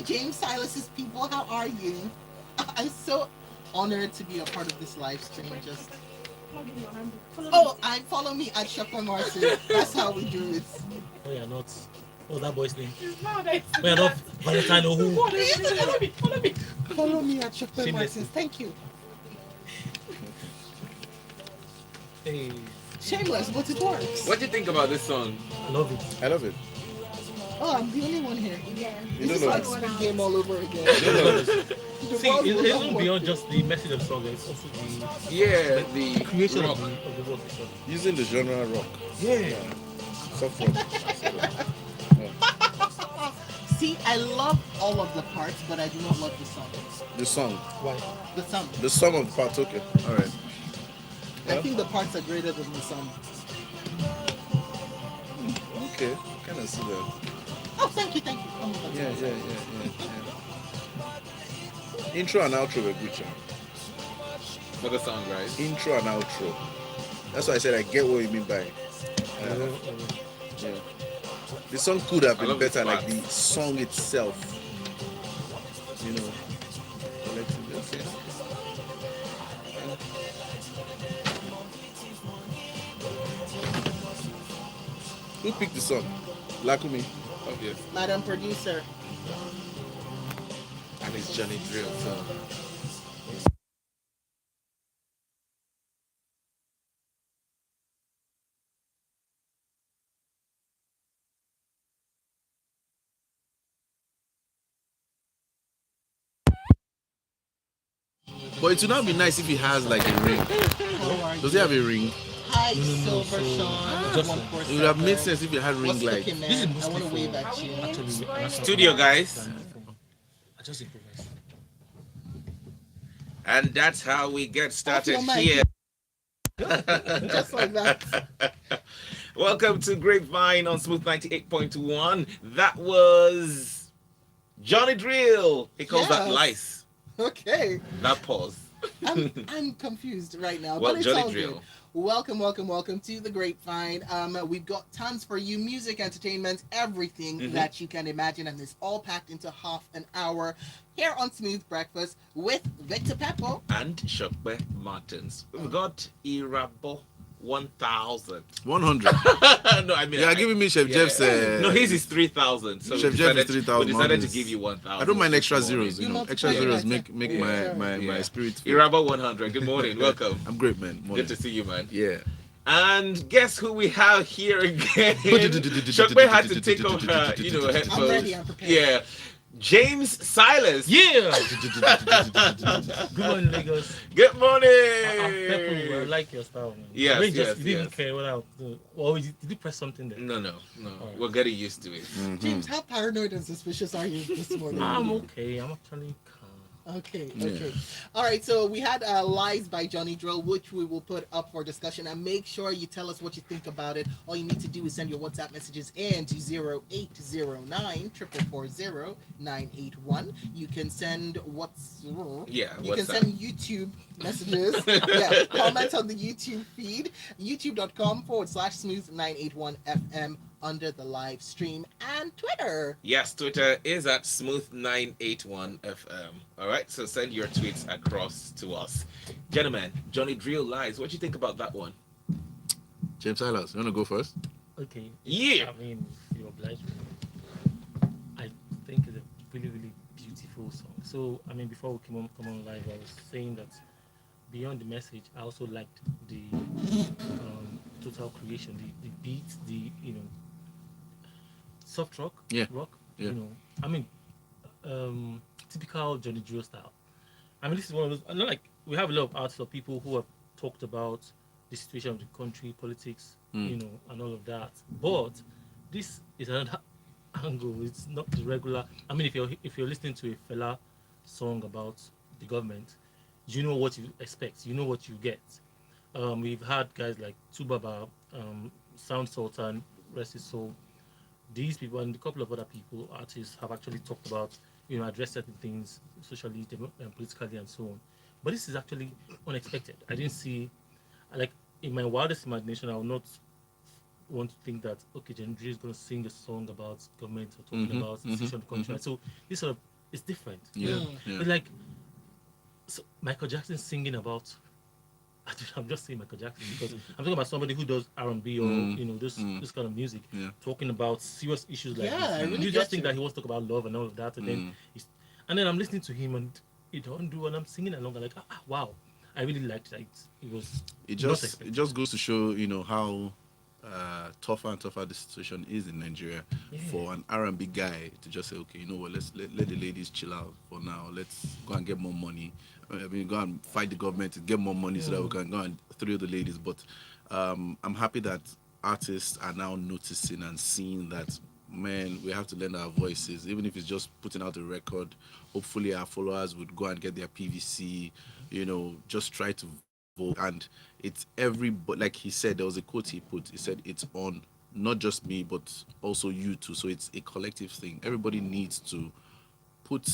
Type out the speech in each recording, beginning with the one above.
James Silas's people, how are you? I'm so honored to be a part of this live stream. Just I follow me at Shopper Martin. That's how we do it. Oh, you're not. Oh, that boy's name. Oh, you're not Valentino who? Follow me, follow me. Follow me at Shopper Martin. Shamelessly. Thank you. Hey, Shameless, but it works. What do you think about this song? I love it. I love it. Oh, I'm the only one here. You This don't is know. like Squid Game all over again. You don't know. The See, world it's will not even work. beyond just the message of the song. It's also Yeah, the the creation rock. of the work itself. Using the genre rock. Yeah. Soft rock. See, I love all of the parts, but I do not love the song. The song. Why? The song. The song of the part. Okay. Alright. I think the parts are greater than the song. Okay. Kind of see that. Oh, thank you, thank you. Oh, that's Yeah. Intro and outro were good, Sean. For the song, right? Intro and outro. That's why I said I get what you mean by. Yeah. The song could have I been love the better, like parts. the song itself. You know. Okay. Who picked the song? Lakumi. Obvious. Madam Producer. And it's Johnny Drill, so. But it would not be nice if he has like a ring. How are Does you? he have a ring? Hi, No, Silver so Sean. just- 147. It would have made sense if he had ring What's light. cooking, This is man? I mostly want to wave for at you. actually Studio guys. I just improvise. And that's how we get started Off your mic. here. Just like that. Welcome to Grapevine on Smooth 98.1. That was Johnny Drill. He calls that Yes. lice. Okay. That pause. I'm confused right now, Well, but it's Johnny all Drill. good. Welcome to the Grapevine. We've got tons for you, music, entertainment, everything that you can imagine, and it's all packed into half an hour here on Smooth Breakfast with Victor Peppo. And Shokbe Martins. We've got Irabo 1000. 100. No, I mean, You are giving me Chef yeah. Jeff's. No, his is 3,000. So Chef we Jeff is decided, 3,000. we decided to Martins. give you 1,000. I don't mind this extra morning. zeros, you You know. multiply Extra it zeros by make Yeah. my spirit feel. Irabo 100. Good morning. Welcome. I'm great, man. Morning. Good to see you, man. Yeah. And guess who we have here again? Shokbe had to take off her, headphones. I'm ready, I'm prepared. Yeah. James Silas. Yeah. Good morning, Lagos. Good I'm morning. Pepper. I like your style, man. Yes, I mean, yes, just, you didn't yes. care what I do. Or did you press something there? No. Alright. We're getting used to it. James, how paranoid and suspicious are you this morning? I'm okay. I'm actually calm. Okay. Yeah. All right, so we had Lies by Johnny Drill, which we will put up for discussion. And make sure you tell us what you think about it. All you need to do is send your WhatsApp messages in to 0809 440 981. You can send Yeah, You can WhatsApp. send YouTube messages. Yeah, comment on the YouTube feed, youtube.com/smooth981fm under the live stream, and Twitter. Yes, Twitter is at smooth981fm. All right, so send your tweets across to us. Gentlemen, Johnny Drill Lies. What do you think about that one? James Silas, you want to go first? Okay. Yeah. I mean, if you oblige me. I think it's a really, really beautiful song. So, I mean, before we come on live, I was saying that beyond the message, I also liked the total creation, the beats, the soft rock, Yeah. rock. Yeah. I mean, typical Johnny Drill style. I mean, this is one of those. Not like we have a lot of artists or people who have talked about the situation of the country, politics, and all of that. But this is another angle. It's not the regular. I mean, if you're listening to a fella song about the government, you know what you expect. You know what you get. We've had guys like Tubaba, Sound Sultan, Rest His Soul. These people and a couple of other people, artists, have actually talked about, address certain things socially, politically, and so on. But this is actually unexpected. I didn't see, like, in my wildest imagination, I would not want to think that okay, Gendry is going to sing a song about government or talking about the situation of the country. So this sort of it's different. Yeah. It's like so Michael Jackson singing about. I'm just saying Michael Jackson because I'm talking about somebody who does R&B or this kind of music, Yeah. talking about serious issues like Yeah, this. I really You get just think you. that he wants to talk about love and all of that, and then I'm listening to him and he don't do, and I'm singing along. I'm like, wow, I really liked that. It was It not just expected. goes to show, how tougher and tougher the situation is in Nigeria Yeah. for an R&B guy to just say, okay, you know what, let the ladies chill out for now. Let's go and get more money. I mean, go and fight the government to get more money so that we can go and thrill the ladies. But I'm happy that artists are now noticing and seeing that, man, we have to lend our voices, even if it's just putting out a record. Hopefully our followers would go and get their PVC, just try to vote. And it's every, but like he said, there was a quote he put, he said it's on not just me but also you too, so it's a collective thing. Everybody needs to put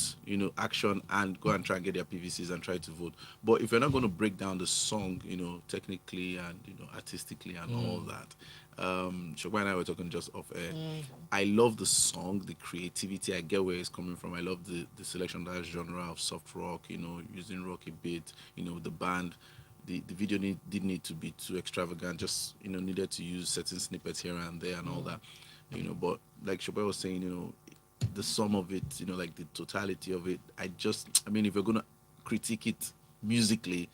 action and go and try and get their PVCs and try to vote. But if you're not going to break down the song, technically and artistically and all that, Shogba and I were talking just off air. I love the song, the creativity. I get where it's coming from. I love the selection of that genre of soft rock, using rock a bit, the band. The video didn't need to be too extravagant, just needed to use certain snippets here and there and all that. But like Shogba was saying, the sum of it, like the totality of it, I mean, if you're gonna critique it musically,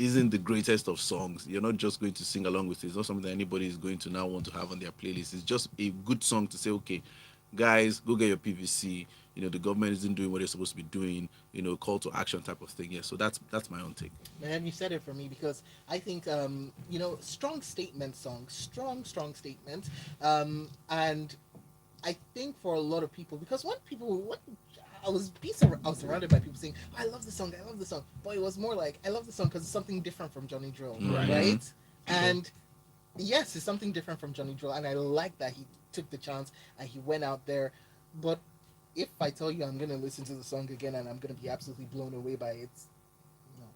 isn't the greatest of songs. You're not just going to sing along with it. It's not something that anybody is going to now want to have on their playlist. It's just a good song to say, okay, guys, go get your PVC. The government isn't doing what they're supposed to be doing. Call to action type of thing. Yeah. So that's my own take. Man, you said it for me because I think strong statement songs, strong statement, and I think for a lot of people, because when I was surrounded by people saying, oh, I love the song, but it was more like I love the song because it's something different from Johnny Drill, Right. right? And yes, it's something different from Johnny Drill, and I like that he took the chance and he went out there. But if I tell you I'm gonna listen to the song again and I'm gonna be absolutely blown away by it, no.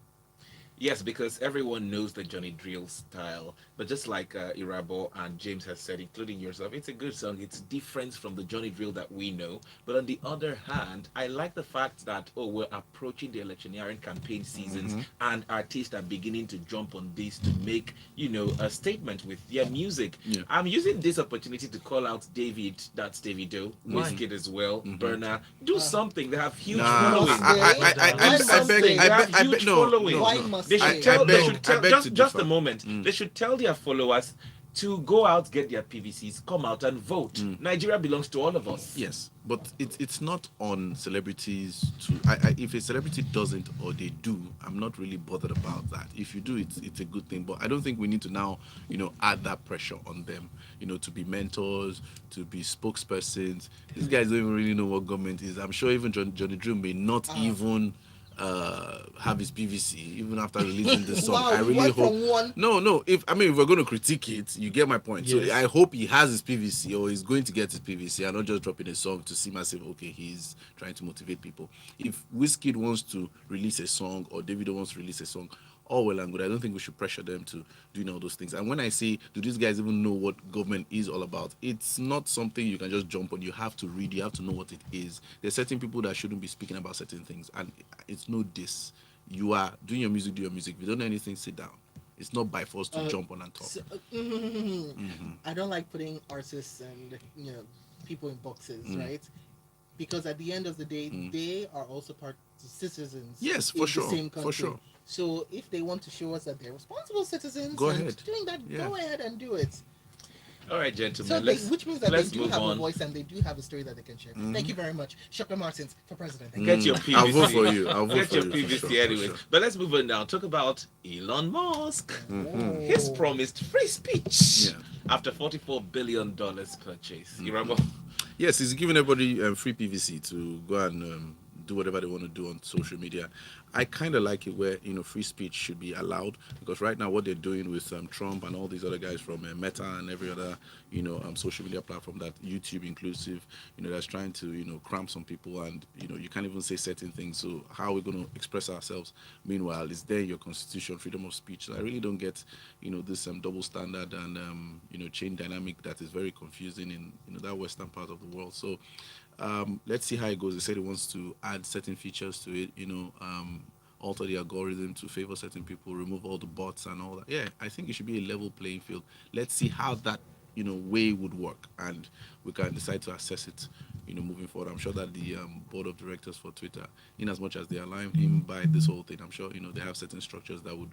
Yes, because everyone knows the Johnny Drill style. But just like Irabo and James has said, including yourself, it's a good song. It's different from the Johnny Drill that we know. But on the other hand, I like the fact that, we're approaching the electioneering campaign seasons and artists are beginning to jump on this to make, a statement with their music. Yeah. I'm using this opportunity to call out David, that's Davido, Why? Wizkid as well, Burner. Do something. They have huge Nah, following. I beg, no. Why must They they? should tell. I They beg- should I tell. beg to Just a differ. moment. They should tell their followers to go out, get their PVCs, come out and vote. Nigeria belongs to all of us. Yes, but it's not on celebrities to. If a celebrity doesn't or they do, I'm not really bothered about that. If you do, it's a good thing. But I don't think we need to now, add that pressure on them. To be mentors, to be spokespersons. These guys don't even really know what government is. I'm sure even Johnny Drew may not even have his PVC even after releasing the song. Wow, I we really went hope. from one. No. If we're going to critique it, you get my point. Yes. So I hope he has his PVC or he's going to get his PVC and not just dropping a song to seem as if he's trying to motivate people. If Wizkid wants to release a song or Davido wants to release a song, all well and good. I don't think we should pressure them to do all those things. And when I say, do these guys even know what government is all about? It's not something you can just jump on. You have to read. You have to know what it is. There's certain people that shouldn't be speaking about certain things, and it's no diss. You are doing your music. Do your music. If you don't know anything, sit down. It's not by force to jump on and talk. I don't like putting artists and people in boxes, right? Because at the end of the day, they are also part citizens. Yes, in for the sure, same for country. sure. So if they want to show us that they're responsible citizens, Go and ahead. doing that, Yeah. go ahead and do it. All right, gentlemen. So which means that they let's do move have a on. voice and they do have a story that they can share. Thank you very much, Shopper Martins, for president. Thank you. Get your PVC. I'll vote for you. I'll vote Get for your you. for PVC sure, for anyways. sure. But let's move on now. Talk about Elon Musk. His Oh. promised free speech Yeah. after $44 billion purchase. Irabo. Yes, he's giving everybody free PVC to go and do whatever they want to do on social media. I kind of like it where free speech should be allowed, because right now what they're doing with Trump and all these other guys from Meta and every other social media platform, that YouTube inclusive, that's trying to cramp some people, and you can't even say certain things. So how are we going to express ourselves? Meanwhile, it's there in your constitution, freedom of speech. So I really don't get this double standard and chain dynamic that is very confusing in that western part of the world. So let's see how it goes. They said it wants to add certain features to it, alter the algorithm to favor certain people, remove all the bots and all that. Yeah, I think it should be a level playing field. Let's see how that way would work, and we can decide to assess it moving forward. I'm sure that the board of directors for Twitter, in as much as they align him by this whole thing, I'm sure they have certain structures that would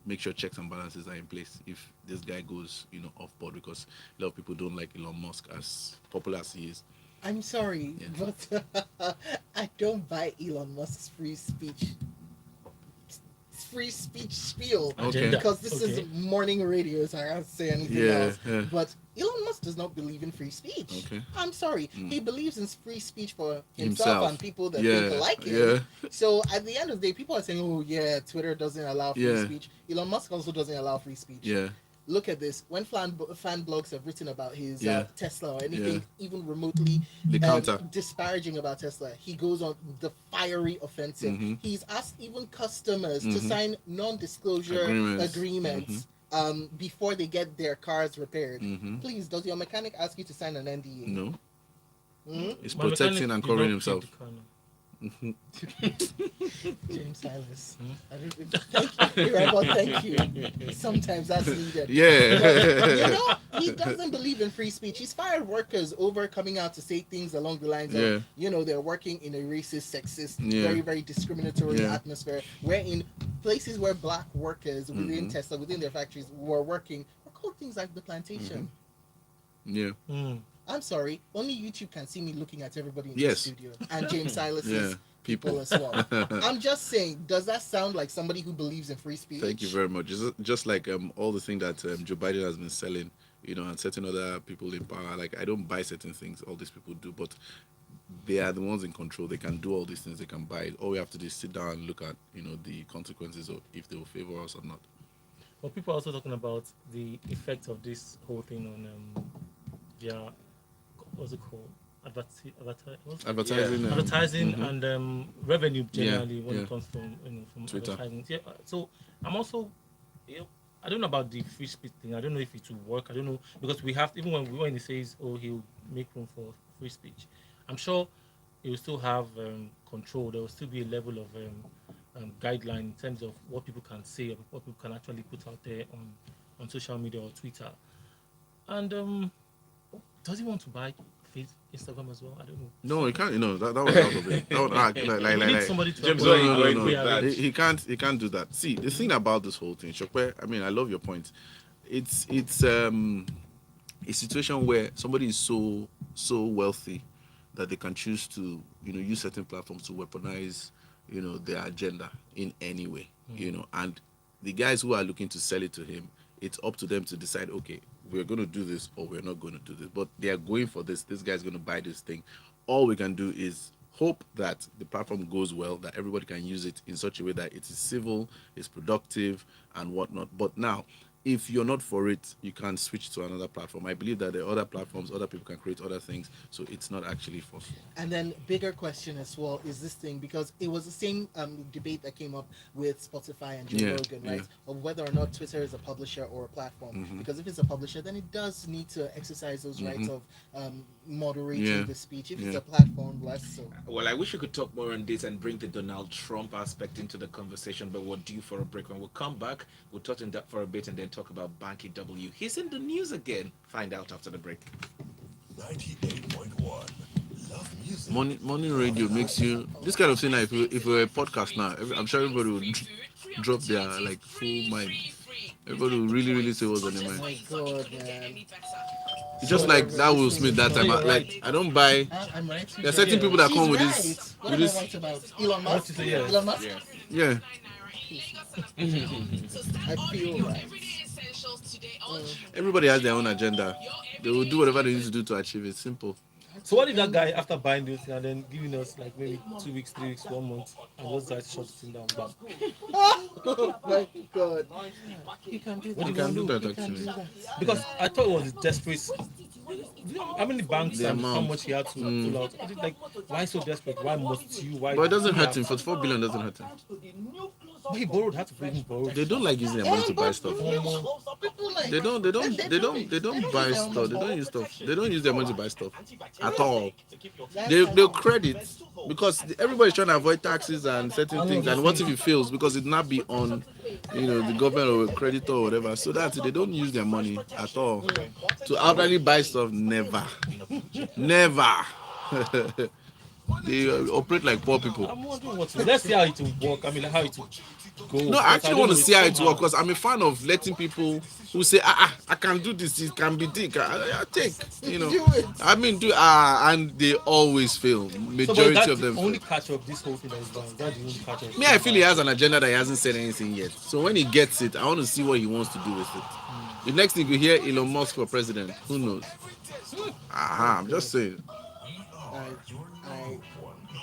make sure checks and balances are in place if this guy goes off board, because a lot of people don't like Elon Musk, as popular as he is. I'm sorry, Yeah. but I don't buy Elon Musk's free speech spiel. Okay. Because this is Okay. morning radio, so I can't say anything Yeah, else. yeah. But Elon Musk does not believe in free speech. Okay. I'm sorry. Mm. He believes in free speech for Himself. himself and people that Yeah, think like him. yeah. So at the end of the day, people are saying, "Oh yeah, Twitter doesn't allow free Yeah. speech." Elon Musk also doesn't allow free speech. Yeah. Look at this. When fan blogs have written about his Yeah. Tesla or anything, Yeah. even remotely The counter. disparaging about Tesla, he goes on the fiery offensive. Mhm. He's asked even customers to Mhm. sign non-disclosure Agreements. agreements before they get their cars repaired. Mhm. Please, does your mechanic ask you to sign an NDA? No, Hmm? he's My protecting mechanic and did covering not keep himself. the car now. James Silas. Hmm? I don't, thank you. Rebel, thank you. Sometimes that's needed. Yeah. You know, he doesn't believe in free speech. He's fired workers over coming out to say things along the lines Yeah. of, they're working in a racist, sexist, Yeah. very, very discriminatory Yeah. atmosphere. Where in places where black workers within Mhm. Tesla, within their factories, were working, were called things like the plantation. Yeah. Mm. I'm sorry, only YouTube can see me looking at everybody in Yes. the studio. And James Silas's Yeah. people as well. I'm just saying, does that sound like somebody who believes in free speech? Thank you very much. Just like all the things that Joe Biden has been selling, and certain other people in power. Like, I don't buy certain things all these people do, but they are the ones in control. They can do all these things. They can buy it. All we have to do is sit down and look at the consequences of if they will favor us or not. But people are also talking about the effect of this whole thing on their, what's it called? Advertising, Advertising mhm. and revenue generally when yeah. it comes from from Twitter. advertising. Yeah, so I'm also, I don't know about the free speech thing. I don't know if it will work. I don't know, because we have, even when he says, oh, he'll make room for free speech, I'm sure he will still have control. There will still be a level of guideline in terms of what people can say or what people can actually put out there on social media or Twitter. And does he want to buy Instagram as well? I don't know. No, he can't. That was out of it. That was, We need like, somebody to James, help where us. you going no. with Yeah, that? He can't do that. See, the thing about this whole thing, Shokwe, I mean, I love your point. It's a situation where somebody is so wealthy that they can choose to use certain platforms to weaponize their agenda in any way. And the guys who are looking to sell it to him, it's up to them to decide, okay, we're going to do this or we're not going to do this, but they are going for this guy's going to buy this thing. All we can do is hope that the platform goes well, that everybody can use it in such a way that it is civil, it's productive and whatnot. But now, if you're not for it, you can switch to another platform. I believe that there are other platforms, other people can create other things, so it's not actually forceful. And then bigger question as well is this thing, because it was the same debate that came up with Spotify and Joe Yeah, Rogan, right? yeah. Of whether or not Twitter is a publisher or a platform. Mhm. Because if it's a publisher, then it does need to exercise those rights of moderating Yeah, the speech. If it's yeah. a platform, less so. Well, I wish we could talk more on this and bring the Donald Trump aspect into the conversation, but we're due for a break. When we come back, we'll touch on that for a bit and then talk about Banky W. He's in the news again. Find out after the break. 98.1. Love music. Morning radio makes you this kind of thing. Now, if it were a podcast now, I'm sure everybody would drop their like full mind. Everybody would really say what's on their Oh my mind. god, man. It's just like that Will Smith that time. Like, I don't buy. I'm right. There are certain people that She's come with right. this. What With am I this, right about? Elon Musk? to say, yeah. Elon Musk? Yeah. yeah. I feel right. Everybody has their own agenda. They will do whatever they need to do to achieve it. Simple. So what if that guy, after buying this and then giving us like maybe 2 weeks, 3 weeks, 1 month, and just decides to shut the thing down? Bam. Oh my god. You can do What that. do You you can want do to do? that You can do actually. that. Because I thought it was a desperate. How many banks The and how amount. much he had to pull out? I did like, why so desperate? Why must you? Why But it do doesn't we hurt have him. to? 44 billion doesn't hurt him. But he borrowed, had to even borrow. They don't like using their money to buy stuff. People like They don't buy use their stuff. money. They don't use stuff. They don't use their money to buy stuff at all. That's They'll credit because everybody's trying to avoid taxes and certain things. And what if it fails? Because it not be on, the government or a creditor or whatever. So that they don't use their money at all to outrightly buy stuff. Never, never. They operate like poor people. I'm wondering what. Let's see how it will work. I mean, like how it will go. No, I Because actually don't want know to see how it somehow. works because I'm a fan of letting people who say, I can do this, it can be dick. I take, Do it. I mean, and they always fail. So, but Majority that's of the them only fail. catch of this whole thing that is done. That's the only catch of. Me, I feel he has an agenda that he hasn't said anything yet. So when he gets it, I want to see what he wants to do with it. The next thing you hear Elon Musk for president, who knows? I'm just saying. I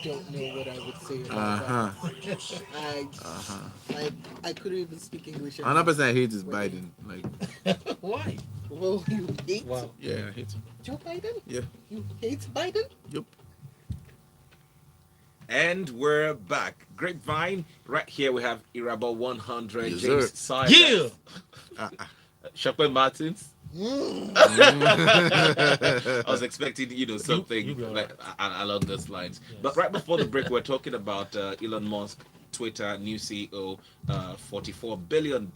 don't know what I would say about that. I couldn't even speak English Another anymore. person I hate is Biden. Like, Why? Well, you hate Wow. yeah, I hate him. Joe Biden? Yeah, You hate Biden? yep. And we're back. Grapevine. Right here we have Iraba 100. Yes, James sir. Silas. Yeah. Shopper Martins. Mm. I was expecting, something you'll be all like along those lines. Yes. But right before the break, we we're talking about Elon Musk, Twitter, new CEO, $44 billion.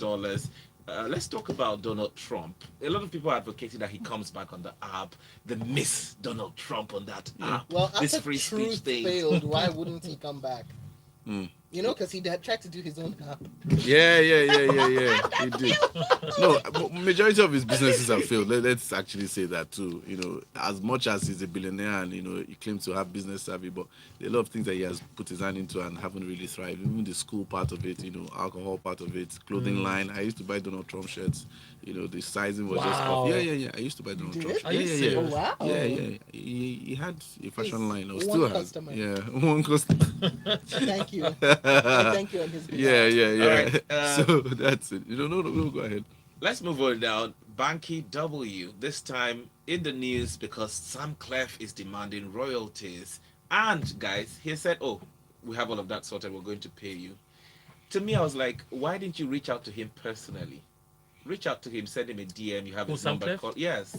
Let's talk about Donald Trump. A lot of people are advocating that he comes back on the app. The miss Donald Trump on that app. Well, This after free speech Truth thing. failed, why wouldn't he come back? Mm. Because he tried to do his own app. Yeah. He did. No, majority of his businesses have failed. Let's actually say that too. As much as he's a billionaire and he claims to have business savvy, but there are a lot of things that he has put his hand into and haven't really thrived. Even the school part of it, alcohol part of it, clothing line. I used to buy Donald Trump shirts. The sizing was just off. Wow. Yeah. I used to buy Donald You Trump did? shirts. Are you Yeah. serious? Oh, wow. Yeah. He had a fashion line. Or One still has. customer. Yeah, one customer. Thank you. I thank you on his behalf. Yeah. All right, So that's it. No, go ahead. Let's move on now. Banky W. This time in the news because Sam Clef is demanding royalties. And guys, he said, "Oh, we have all of that sorted. We're going to pay you." To me, I was like, "Why didn't you reach out to him personally? Reach out to him, send him a DM. You have Who, his Sam number. Clef? Call. Yes,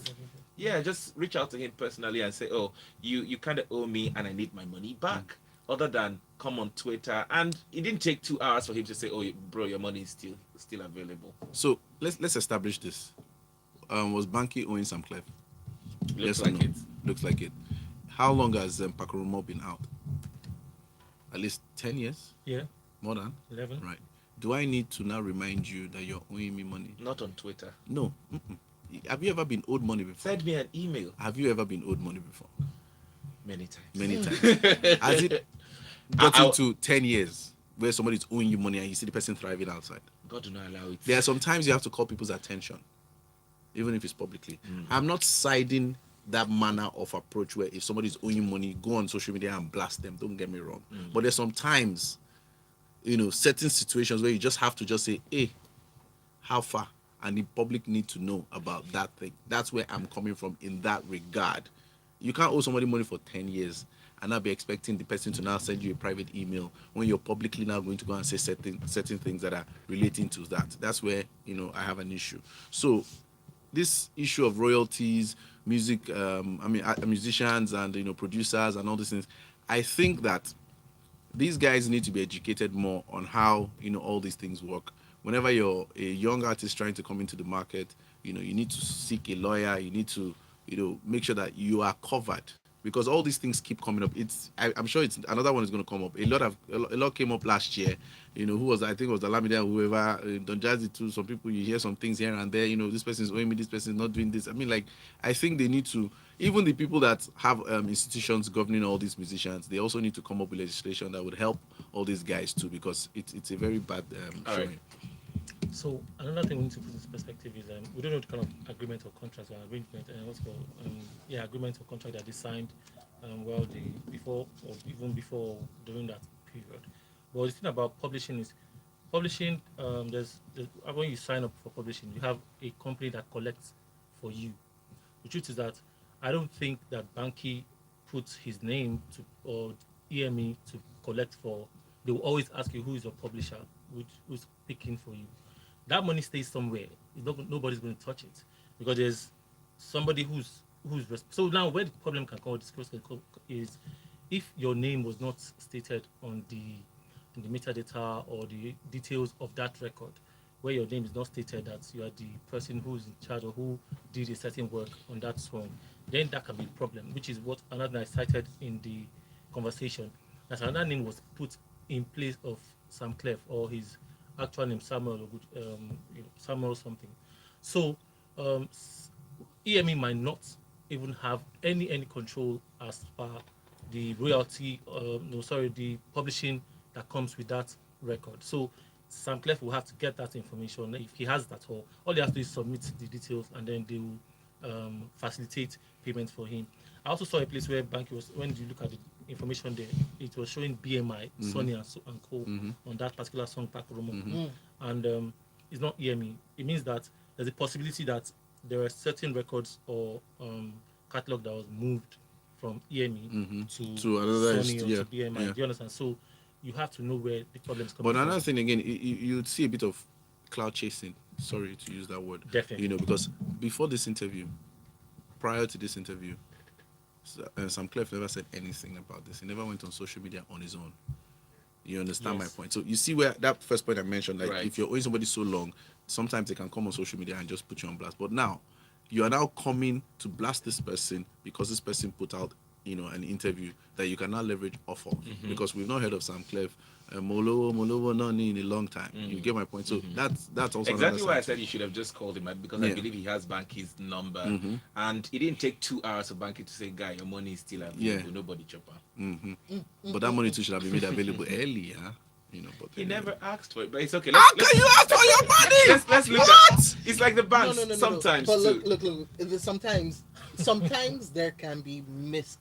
yeah. Just reach out to him personally and say, "Oh, you kind of owe me, and I need my money back." Other than come on Twitter, and it didn't take 2 hours for him to say, "Oh, bro, your money is still available." So let's establish this. Was Banky owing Sam Clef? Looks Yes or like no? it. Looks like it. How long has Pakurumo been out? At least 10 years? Yeah. More than? 11. Right. Do I need to now remind you that you're owing me money? Not on Twitter. No. Have you ever been owed money before? Send me an email. Have you ever been owed money before? Many times. Many times. Has it gotten I'll- to 10 years where somebody's owing you money and you see the person thriving outside? God do not allow it. There are some times you have to call people's attention, even if it's publicly. I'm not siding that manner of approach where if somebody's owing you money, go on social media and blast them. Don't get me wrong. But there's some times, certain situations where you just have to just say, hey, how far? And the public need to know about that thing. That's where I'm coming from in that regard. You can't owe somebody money for 10 years and not be expecting the person to now send you a private email when you're publicly now going to go and say certain things that are relating to that. That's where, I have an issue. So this issue of royalties, music, musicians and, producers and all these things, I think that these guys need to be educated more on how, all these things work. Whenever you're a young artist trying to come into the market, you need to seek a lawyer. You need to, make sure that you are covered because all these things keep coming up. I'm sure it's another one is going to come up. A lot came up last year. Who was, I think it was Alameda, whoever, Don Jazzy too. Some people, you hear some things here and there, this person is owing me, this person is not doing this. I mean, I think they need to, even the people that have institutions governing all these musicians, they also need to come up with legislation that would help all these guys too, because it's a very bad All right. showing. So another thing we need to put into perspective is we don't know the kind of agreement or contract or arrangement and what's called agreement or contract that they signed well the before or even before during that period. But the thing about publishing is publishing there's when you sign up for publishing you have a company that collects for you. The truth is that I don't think that Banky puts his name to or EME to collect for. They will always ask you who is your publisher, who's picking for you. That money stays somewhere. Nobody's going to touch it because there's somebody so now where the problem can come, discuss is if your name was not stated on the metadata or the details of that record, where your name is not stated that you are the person who's in charge or who did a certain work on that song, then that can be a problem, which is what another I cited in the conversation. That another name was put in place of Sam Clef or his actual name Samuel Samuel something. So EME might not even have any control as far the royalty, the publishing that comes with that record. So Sam Clef will have to get that information if he has that, or all he has to do is submit the details and then they will facilitate payment for him. I also saw a place where Banky was, when you look at the information there, it was showing BMI, Sonny and Co on that particular song, Pac Romo. And it's not EME. It means that there's a possibility that there are certain records or catalog that was moved from EME to another Sony or to BMI. yeah. Do you understand? So you have to know where the problems come But from. another thing again, you'd see a bit of cloud chasing. Sorry to use that word. Definitely. Because before this interview, prior to this interview, Sam Clef never said anything about this. He never went on social media on his own. You understand my point? So you see where that first point I mentioned, like Right. if you're owing somebody so long, sometimes they can come on social media and just put you on blast. But now, you are now coming to blast this person because this person put out, an interview that you can now leverage off of. Because we've not heard of Sam Clef, Molowo, not in a long time. You get my point? So that's also Exactly why I another said you should have just called him because I believe he has Banky's number, and it didn't take 2 hours for Banky to say, "Guy, your money is still available. Yeah. Nobody chopper." But that money too should have been made available earlier. But He never asked for it, but it's okay. How can you ask for your money? Let's look What? at. It's like the banks No. sometimes But too. look. Sometimes there can be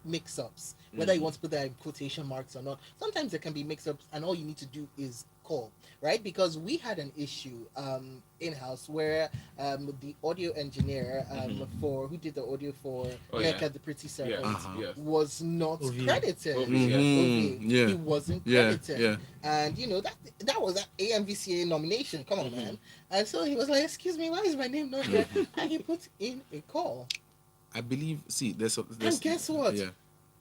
mix-ups. Whether you want to put that in quotation marks or not, sometimes there can be mix-ups, and all you need to do is call, right? Because we had an issue in-house where the audio engineer for who did the audio for the Pretty Servant was not credited. Yeah. He wasn't credited. Yeah. And that was an AMVCA nomination. Come on, man. And so he was like, "Excuse me, why is my name not there?" And he put in a call. I believe. See, there's And guess what? Yeah.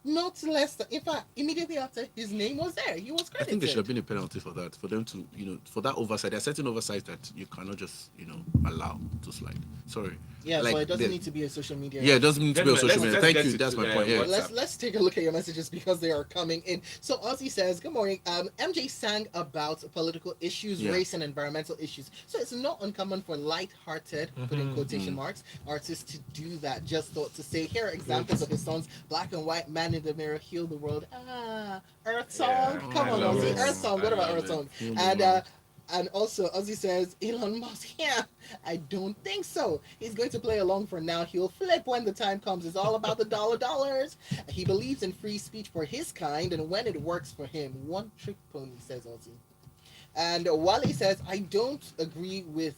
Not less than, in fact, immediately after, his name was there. He was credited. I think there should have been a penalty for that, for them to, for that oversight. There are certain oversights that you cannot just, allow to slide. Sorry. Yeah, so it doesn't need to be a social media. Yeah, it doesn't need to be on social media. let's Thank get you. to That's my the, point. Yeah. Let's take a look at your messages because they are coming in. So Ozzy says, "Good morning. MJ sang about political issues, race, and environmental issues. So it's not uncommon for light-hearted, put in quotation marks, artists to do that. Just thought to say, here are examples of his songs: Black and White, Man in the Mirror, Heal the World, Earth Song. Yeah, Come I on, love Ozzy, it. Earth Song. I What about love Earth it. Song? Heal the World. And also, Ozzy says, Elon Musk, I don't think so. He's going to play along for now. He'll flip when the time comes. It's all about the dollars. He believes in free speech for his kind, and when it works for him, one trick pony, says Ozzy. And Wally says, I don't agree with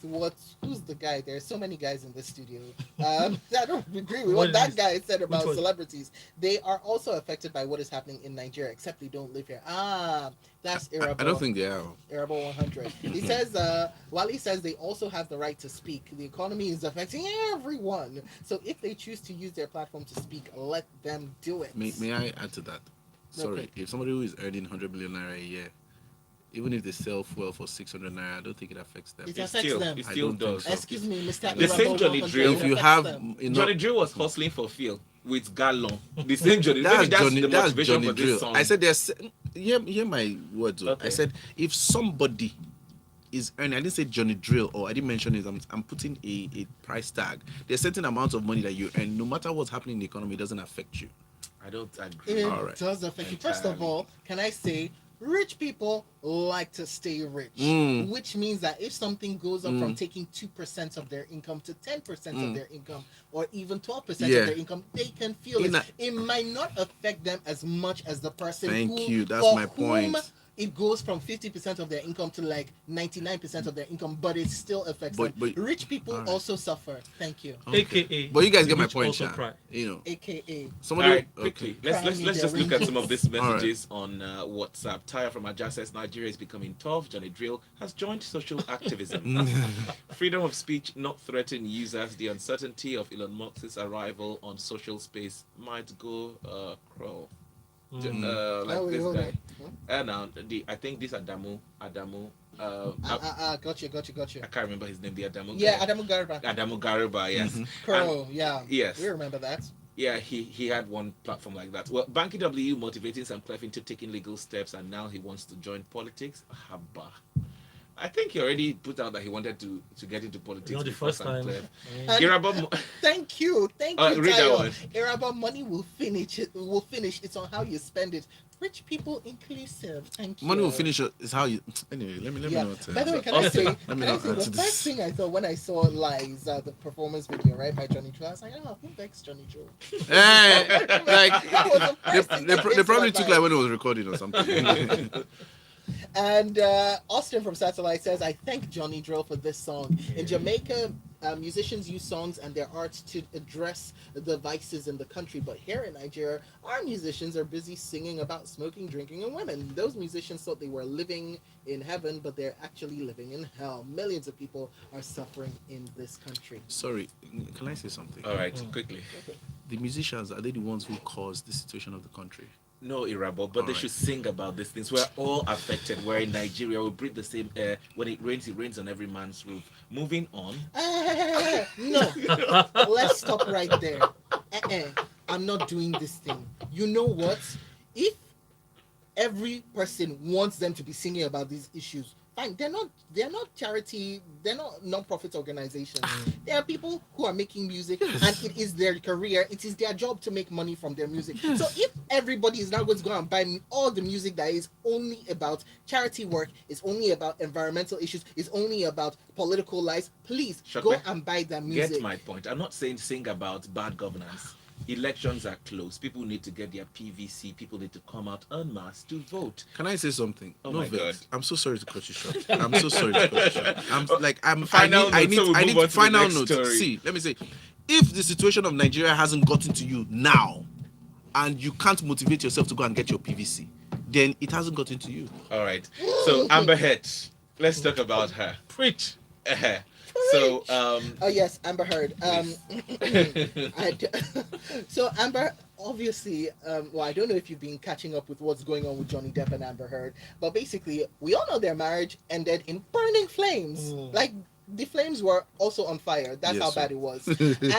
who's the guy? There's so many guys in this studio. I don't agree with what that guy said about celebrities. They are also affected by what is happening in Nigeria, except they don't live here. That's Irabo. I don't think they are. Irabo 100. He says, Wally says they also have the right to speak. The economy is affecting everyone. So if they choose to use their platform to speak, let them do it. May I add to that? Sorry. Okay. If somebody who is earning 100 million naira a year, even if they sell fuel for 600 naira, I don't think it affects them. It affects them. It I still don't think does. so. Excuse me, Mr. The same Irabo Johnny 100, Drill. it If you affects have them. enough, Johnny Drill was hustling for fuel with gallon. The same Johnny. that's Maybe that's Johnny. the That's motivation Johnny for Drill. this song. I said there's. Hear my words. Okay. I said if somebody is earning, I didn't say Johnny Drill or I didn't mention it. I'm putting a price tag. There's certain amount of money that you earn, no matter what's happening in the economy, it doesn't affect you. I don't agree. It All right. does affect you. First of Entirely. all, can I say Rich people like to stay rich, Mm. which means that if something goes up from taking 2% of their income to 10% of their income, or even 12% Yeah. of their income, they can feel In it. a- It might not affect them as much as the person Thank who, you. That's for my whom point. it goes from 50% of their income to like 99% of their income, but it still affects them. But Rich people alright. also suffer. Thank you. Okay. AKA, But you guys the get my rich point, also Sha. cry. You know, AKA. All somebody. right, Okay. quickly. Crying in Let's their just look at some of raincoats. these messages on WhatsApp. Taya from Aja says Nigeria is becoming tough. Johnny Drill has joined social activism. Freedom of speech not threaten users. The uncertainty of Elon Musk's arrival on social space might go crawl. Like Oh, wait, this hold guy. on. Now I think this Adamu. Got you. I can't remember his name. The Adamu Yeah, guy. Adamu Garba. Adamu Garuba. Yes. Crow, yeah. Yes. We remember that. Yeah, he had one platform like that. Well, Banky W motivating Sam Clef into taking legal steps, and now he wants to join politics. Haba. I think he already put out that he wanted to get into politics Not the before first Sam time. Clef. I mean, And Iraba, thank you, read that Tayo. one. Iraba money will finish it. Will finish. It's on how you spend it. Rich people inclusive. Thank you. Money will finish. Is how you. Anyway, let me Yeah. not. By the way, can I say, Let me not the add to first this. thing I thought when I saw Lies, the performance video, right, by Johnny Joe, I was like, oh, who begs Johnny Joe? Like That was the first thing that they came to probably my took mind. like when it was recording or something. And Austin from Satellite says, I thank Johnny Drill for this song. In Jamaica, musicians use songs and their art to address the vices in the country. But here in Nigeria, our musicians are busy singing about smoking, drinking, and women. Those musicians thought they were living in heaven, but they're actually living in hell. Millions of people are suffering in this country. Sorry, can I say something? All right, quickly. The musicians, are they the ones who caused the situation of the country? No, Irabo, but they Alright. should sing about these things. We're all affected. We're in Nigeria. We breathe the same air. When it rains on every man's roof. Moving on. No, let's stop right there. I'm not doing this thing. You know what? If every person wants them to be singing about these issues, fine. They're not charity, they're not non-profit organizations. There are people who are making music and it is their career, it is their job to make money from their music. So if everybody is now going to go and buy all the music that is only about charity work, is only about environmental issues, is only about political lies, please go Shokwe, and buy that music. Get my point. I'm not saying sing about bad governance. Elections are close. People need to get their PVC. People need to come out en masse to vote. Can I say something? Oh no my vex. God. I'm so sorry to cut you short. I'm so sorry to cut you short. I'm Final I note, need so we I move need on to the final next note. story. See, let me say, if the situation of Nigeria hasn't gotten to you now, and you can't motivate yourself to go and get your PVC, then it hasn't gotten to you. All right. So Amber Heard, let's talk about her. preach. So Oh yes, Amber Heard. So Amber, obviously, well, I don't know if you've been catching up with what's going on with Johnny Depp and Amber Heard, but basically, we all know their marriage ended in burning flames. Like the flames were also on fire. That's Yes, how sir. bad it was.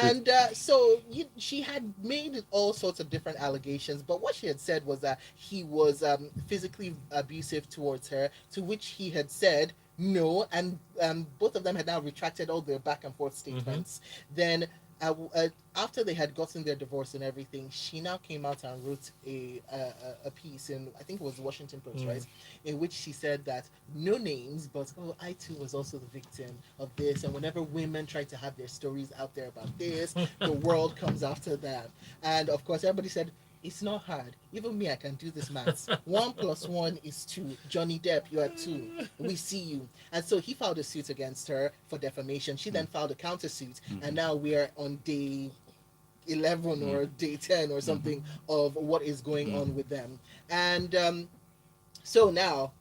And so she had made all sorts of different allegations, but what she had said was that he was physically abusive towards her, to which he had said no, and both of them had now retracted all their back and forth statements. Then after they had gotten their divorce and everything, she now came out and wrote a piece in, I think it was the Washington Post, right, in which she said that no names, but I too was also the victim of this, and whenever women try to have their stories out there about this, the world comes after them. And of course, everybody said, it's not hard. Even me, I can do this maths. 1 + 1 is 2. Johnny Depp, you are 2. We see you. And so he filed a suit against her for defamation. She then filed a countersuit. And now we are on day 11 or day 10 or something of what is going on with them. And so now,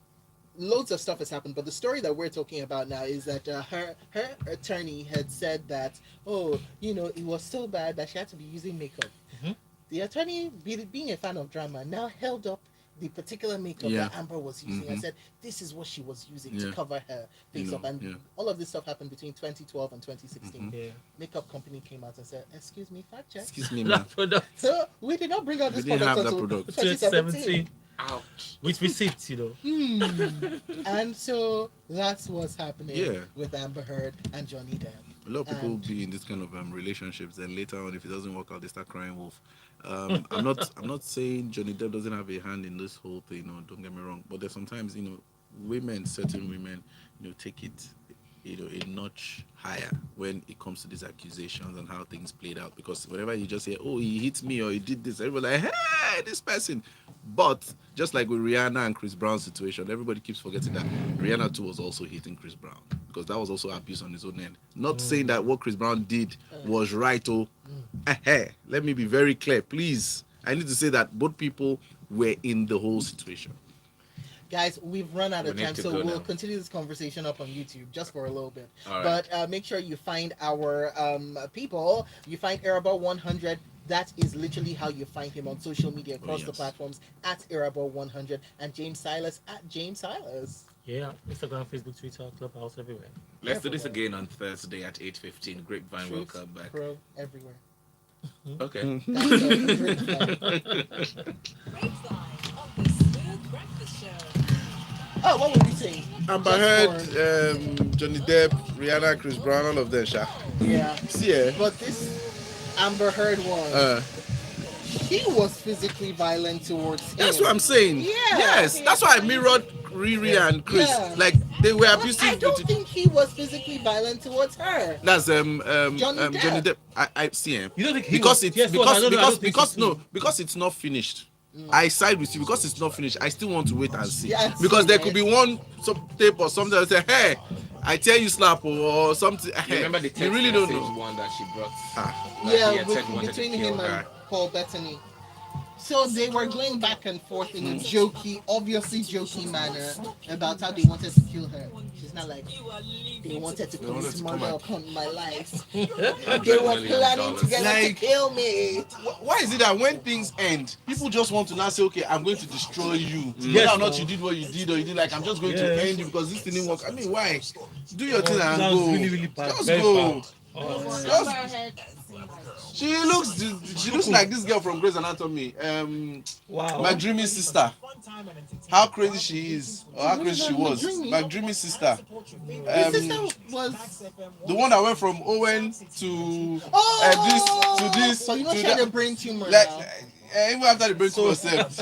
loads of stuff has happened, but the story that we're talking about now is that her attorney had said that, it was so bad that she had to be using makeup. The attorney, being a fan of drama, now held up the particular makeup that Amber was using and said this is what she was using to cover her face up. And all of this stuff happened between 2012 and 2016. Yeah. Makeup company came out and said, excuse me, fact check. Excuse me, man. That product. So we did not bring out We this didn't product have that until product. 2017. 2017. ouch. With receipts, And so that's what's happening Yeah. with Amber Heard and Johnny Depp. A lot of people And- be in this kind of relationships, and later on, if it doesn't work out, they start crying wolf. I'm not saying Johnny Depp doesn't have a hand in this whole thing. No, don't get me wrong. But there's sometimes, women, certain women, take it, a notch higher when it comes to these accusations and how things played out. Because whenever you just say, "Oh, he hit me" or "he did this," everybody like, "Hey, this person." But just like with Rihanna and Chris Brown's situation, everybody keeps forgetting that Rihanna too was also hitting Chris Brown, because that was also abuse on his own end. Not saying that what Chris Brown did was right. Oh, let me be very clear, please. I need to say that both people were in the whole situation. Guys, we've run out of We need time, to so go we'll now. continue this conversation up on YouTube just for a little bit. All right. But make sure you find our people. You find Arabo 100. That is literally how you find him on social media across the yes. platforms at Arabo 100, and James Silas at James Silas. Yeah, Instagram, Facebook, Twitter, Clubhouse, everywhere. Let's do this again on Thursday at 8:15. Grapevine, Truth, welcome back. Pro, everywhere. Okay. That's a great fun. Grapevine on the Smooth Breakfast Show. Oh, what were we saying? Amber Just Heard, for- Johnny Depp, Rihanna, Chris Brown, all of them, Sha. Yeah. See, But this Amber Heard one, he was physically violent towards him. that's what I'm saying. Yeah. Yes, that's why I mirrored Riri and Chris. Yeah. Like they were But abusive. I don't with think he was physically violent towards her. That's Johnny Johnny Depp. Depp. I see him. You don't think he Because was- it's yes, no, I don't think because so. no, because it's not finished. I side with you because it's not finished. I still want to wait and see. Yeah, because there right. could be one tape or something that say, "Hey, I tell you slap," or something. You Hey, remember the you text really don't message know. one that she brought? Ah. Like he Yeah, had said he wanted between to kill him and her. Paul Bettany. So they were going back and forth in a jokey, obviously jokey manner about how they wanted to kill her. She's not like, they wanted to wanted commit to murder come upon my life. $100 They were million. planning together to Like- kill me. Why is it that when things end, people just want to now say, "Okay, I'm going to destroy you"? Yes, Whether or not no. you did what you did, or you did like, "I'm just going to Yes. end you because this thing didn't work." I mean, why? Do your thing and That go. was really, really bad. Just Very go. bad. Oh, Just- She looks like this girl from Grey's Anatomy. wow. My dreamy sister. How crazy she is, or how crazy she was. McDreamy? My dreamy sister. His sister was. The one that went from Owen to Oh! this to this. So you know to she had that. a brain tumor Like now. even after the brain tumor herself,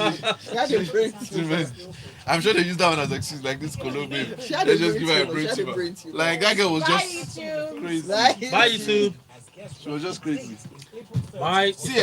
She had a brain tumor. I'm sure they use that one as excuse, like this Colo babe. She had They a just brain give her a tumor. brain She had a tumor. brain tumor. Like that girl was Bye, just YouTube. crazy. Like- Bye, YouTube. She was just crazy. Bye. See,